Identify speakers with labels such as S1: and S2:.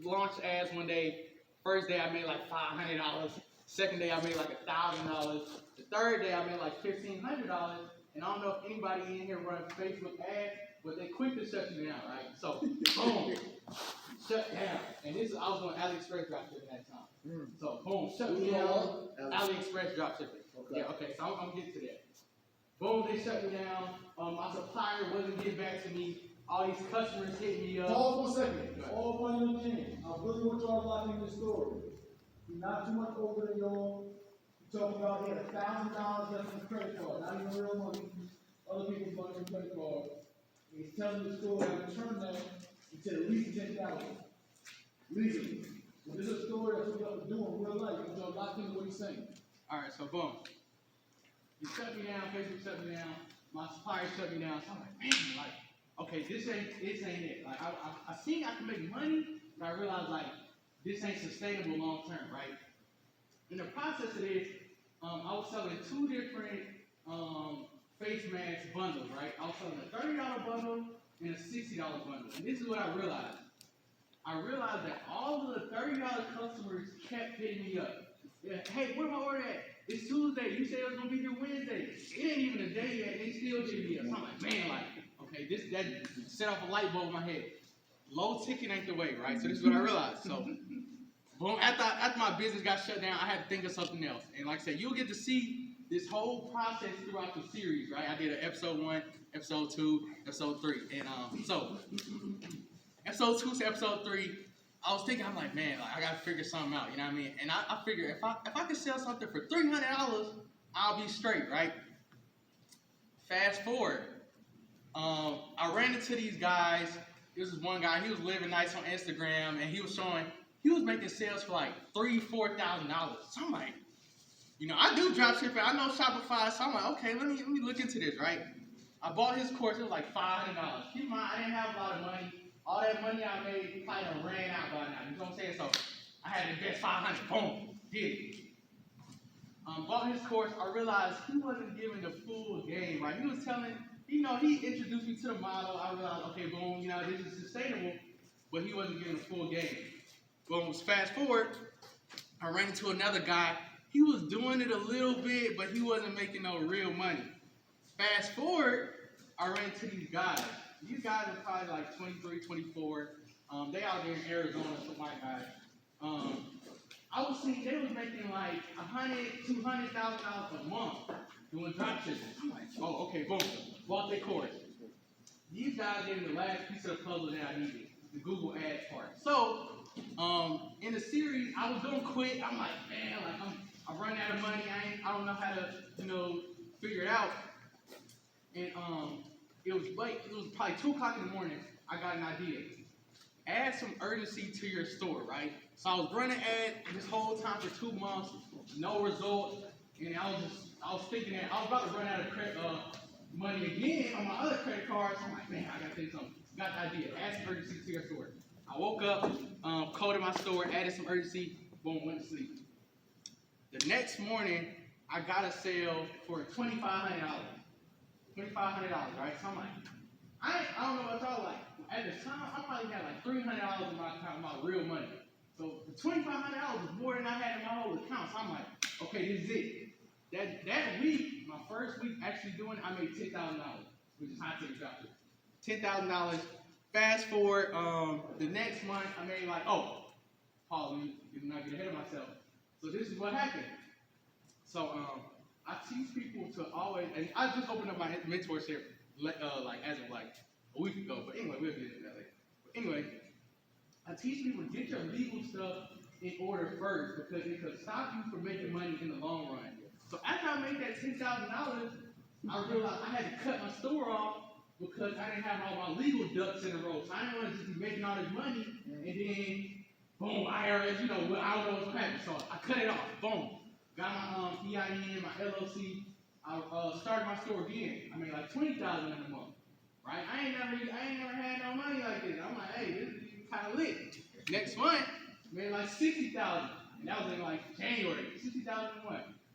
S1: launched ads one day. First day I made like $500. Second day I made like $1,000. The third day I made like $1,500. And I don't know if anybody in here runs Facebook ads, but they quick to shut you down, right? So boom, shut down. And this is I was doing AliExpress dropshipping at that time. So boom, shut me down. AliExpress dropshipping. Okay. Yeah, okay. So I'm getting to that. Boom, they shut me down. My supplier wasn't getting back to me. All these customers hit me up.
S2: Pause 1 second. All one of your things. I really want y'all to lock in this story. You're not too much older than y'all. You're talking about he had $1,000 left on the credit card. Not even real money. Other people's money on the credit card. And he's telling the story. I returned that. He said at least $10,000. Legally. So this is a story that's what y'all doing in real life. Y'all locked into what he's saying.
S1: All right, so boom. He shut me down. Facebook shut me down. My supplier shut me down. So I'm like, man, like, okay, this ain't it. Like, I seen I can make money, but I realized, like, this ain't sustainable long term, right? In the process of this, I was selling 2 different face mask bundles, right? I was selling a $30 bundle and a $60 bundle. And this is what I realized. I realized that all of the $30 customers kept hitting me up. Yeah, hey, where my order at? It's Tuesday. You said it was gonna be here Wednesday. It ain't even a day yet. They still hitting me up. So I'm like, man, like, okay, that set off a light bulb in my head. Low ticket ain't the way, right? So this is what I realized. So, boom, after my business got shut down, I had to think of something else. And like I said, you'll get to see this whole process throughout the series, right? I did an episode 1, episode 2, episode 3. And so, episode 2 to episode 3, I was thinking, I'm like, man, like, I gotta figure something out, you know what I mean? And I figured if I could sell something for $300, I'll be straight, right? Fast forward. I ran into these guys. This is one guy, he was living nice on Instagram, and he was making sales for like $3,000, $4,000. So I'm like, you know, I do drop shipping, I know Shopify, so I'm like, okay, let me look into this, right? I bought his course, it was like $500. Keep in mind, I didn't have a lot of money. All that money I made probably done ran out by now, you know what I'm saying? So I had to invest $500, boom, did it. Bought his course, I realized he wasn't giving the full game, right? He was telling, you know, he introduced me to the model. I realized, okay, boom, you know, this is sustainable, but he wasn't giving the full game. Boom, fast forward, I ran into another guy. He was doing it a little bit, but he wasn't making no real money. Fast forward, I ran into these guys. These guys are probably like 23, 24. They out there in Arizona, some white guys. I was seeing they was making like $100,000, $200,000 a month doing dropshipping. I'm like, oh, okay, boom, bought their course. These guys gave me the last piece of the puzzle that I needed, the Google Ads part. So, in the series, I was doing quick. I'm like, man, like I'm running out of money. I don't know how to, you know, figure it out. And it was late. It was probably 2 o'clock in the morning. I got an idea. Add some urgency to your store, right? So I was running ad this whole time for 2 months, no results, and I was thinking that I was about to run out of money again on my other credit cards. I'm like, man, I gotta think something. Got the idea. Add some urgency to your store. I woke up, coded my store, added some urgency, boom, went to sleep. The next morning, I got a sale for $2,500. $2,500, right? So I'm like, I don't know what y'all like. At the time, I probably had like $300 in my account, my real money. So the $2,500 was more than I had in my whole account. So I'm like, okay, this is it. That week, my first week actually doing it, I made $10,000, which is high ticket drop shipping. $10,000. Fast forward, the next month, I made like, pause, let me not get ahead of myself. So this is what happened. So I teach people to always, and I just opened up my mentorship like as of like a week ago. But anyway, we'll get into that later. But anyway, I teach people to get your legal stuff in order first because it could stop you from making money in the long run. So after I made that $10,000, I realized I had to cut my store off because I didn't have all my legal ducks in a row. So I didn't want to just be making all this money and then, boom, IRS, you know, I don't know what's going to happen. So I cut it off, boom. Got my EIN, my LLC. I started my store again. I made like $20,000 in a month, right? I ain't never had no money like this. I'm like, hey, this is kind of lit. Next month, made like $60,000, and that was in like January. $60,000 in what?